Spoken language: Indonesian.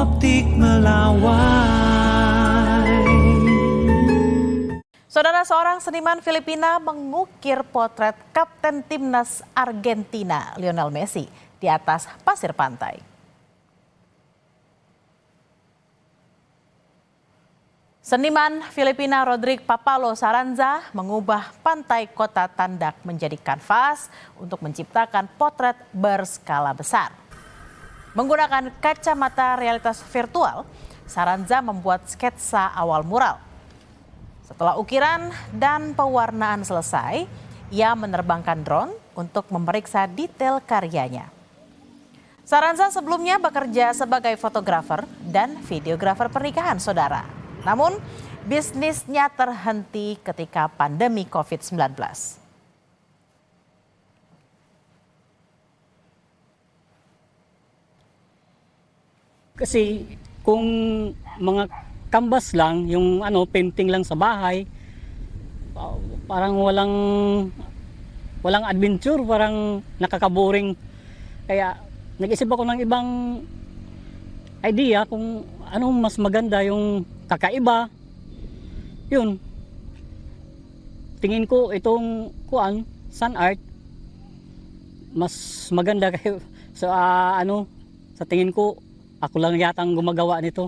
Optik Melawai. Saudara, seorang seniman Filipina mengukir potret Kapten Timnas Argentina Lionel Messi di atas pasir pantai. Seniman Filipina Rodrigue Papalo Saranza mengubah pantai Kota Tandak menjadi kanvas untuk menciptakan potret berskala besar. Menggunakan kacamata realitas virtual, Saranza membuat sketsa awal mural. Setelah ukiran dan pewarnaan selesai, ia menerbangkan drone untuk memeriksa detail karyanya. Saranza sebelumnya bekerja sebagai fotografer dan videografer pernikahan, saudara. Namun, bisnisnya terhenti ketika pandemi COVID-19. Kasi kung mga canvas lang, yung painting lang sa bahay, parang walang adventure, parang nakakaboring. Kaya nag-isip ako ng ibang idea kung ano mas maganda, yung kakaiba. Yun. Tingin ko itong sun art mas maganda kayo sa sa tingin ko ako lang yatang gumagawa nito.